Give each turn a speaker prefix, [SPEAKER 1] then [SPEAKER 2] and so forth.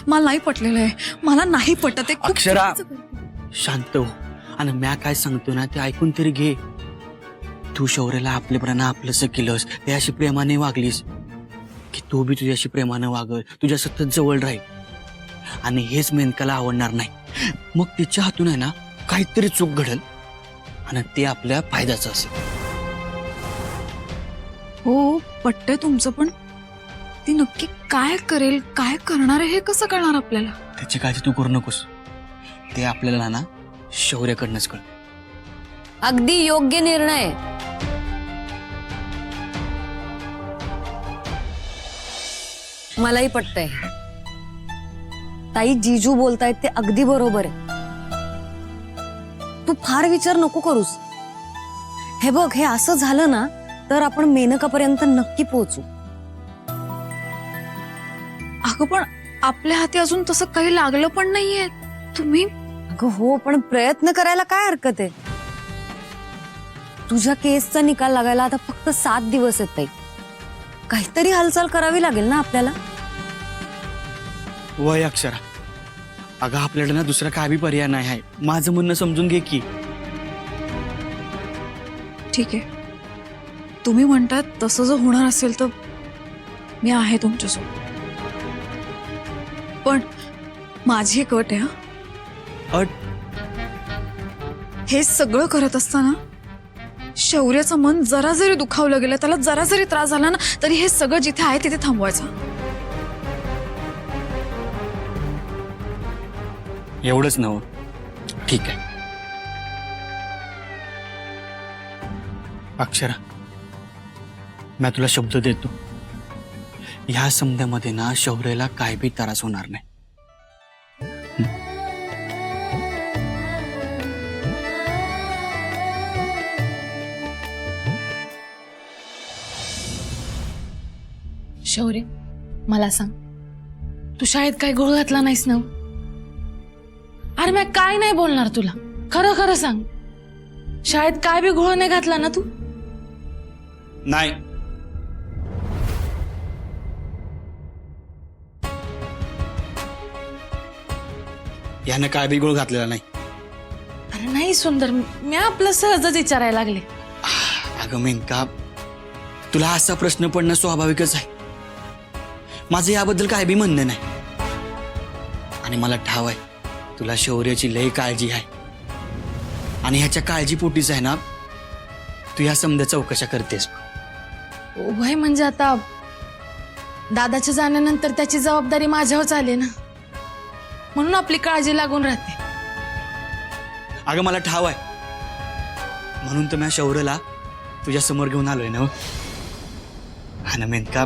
[SPEAKER 1] मला नाही पटलेलं आहे, मला नाही पटत आहे. खूप
[SPEAKER 2] अक्षरा,
[SPEAKER 1] चुकीचं करते.
[SPEAKER 2] शांत हो आणि म्या काय सांगतो ना ते ऐकून तरी घे. तू शौर्याला आपल्याप्रमाणे आपलंसं केलंस, त्याशी प्रेमाने वागलीस की तो बी तुझ्याशी प्रेमाने वागल, तुझ्या सतत जवळ राहील. आणि हेच मेनकाला आवडणार नाही. मग तिच्या हातून आहे ना काहीतरी चूक घडल आणि ते आपल्या फायद्याचं असेल.
[SPEAKER 1] हो पटतंय तुमचं, पण ती नक्की काय करेल, काय करणार आहे हे कसं कळणार आपल्याला?
[SPEAKER 2] त्याची काळजी तू करू नकोस. ते आपल्याला ना शौर्याकडनंच कळ.
[SPEAKER 3] अगदी योग्य निर्णय. मलाही पटतंय. ताई, जीजू बोलतायत ते अगदी बरोबर आहे. तू फार विचार नको करूस. हे बघ, हे असं झालं ना तर आपण मेनकापर्यंत नक्की पोहोचू.
[SPEAKER 1] अगं पण आपल्या हाती अजून तसं काही लागलं पण नाहीये. तुम्ही
[SPEAKER 3] अगं हो, पण प्रयत्न करायला काय हरकत आहे? तुझ्या केसचा निकाल लागायला आता फक्त 7 दिवस आहेत ताई. काहीतरी हालचाल करावी लागेल ना आपल्याला.
[SPEAKER 2] वय अक्षरा, अगं आपल्याला ना दुसरा काय बी पर्याय नाही आहे. माझं म्हणणं समजून घे की.
[SPEAKER 1] ठीक आहे, तुम्ही म्हणतात तसं जर होणार असेल तर मी आहे तुमच्यासोबत. पण माझी एक अट आहे.
[SPEAKER 2] अट?
[SPEAKER 1] हे सगळं करत असताना शौर्याचं मन जरा जरी दुखावलं गेलं, त्याला जरा जरी त्रास झाला ना, तरी हे सगळं जिथे आहे तिथे थांबवायचं.
[SPEAKER 2] एवढंच नव? ठीक आहे अक्षरा, मी तुला शब्द देतो, ह्या समध्यामध्ये ना शौर्याला काय बी त्रास होणार नाही.
[SPEAKER 4] शौर्य, मला सांग, तू शाळेत काय घोळ घातला नाहीस ना? अरे मी काय नाही बोलणार तुला, खरं खरं सांग. शाळेत काय बी घोळ नाही घातला ना तू?
[SPEAKER 2] नाही. यानं काय बी गोळ घातलेला नाही.
[SPEAKER 4] अरे नाही सुंदर, मी आपलं सहजच विचारायला लागले.
[SPEAKER 2] अगं मेनका, तुला असा प्रश्न पडणं स्वाभाविकच आहे. माझं याबद्दल काय बी म्हणणं नाही. आणि मला ठाव आहे तुला शौर्याची लय काळजी आहे. आणि ह्याच्या काळजीपोटीच आहे ना तू या समध्या चौकशा करतेस.
[SPEAKER 4] वय म्हणजे आता दादाच्या जाण्यानंतर त्याची जबाबदारी माझ्यावरच आली ना, म्हणून आपली काळजी लागून राहते.
[SPEAKER 2] अगं मला ठाव आहे, म्हणून तर मी शौर्याला तुझ्या समोर घेऊन आलोय ना. हा ना मेनका,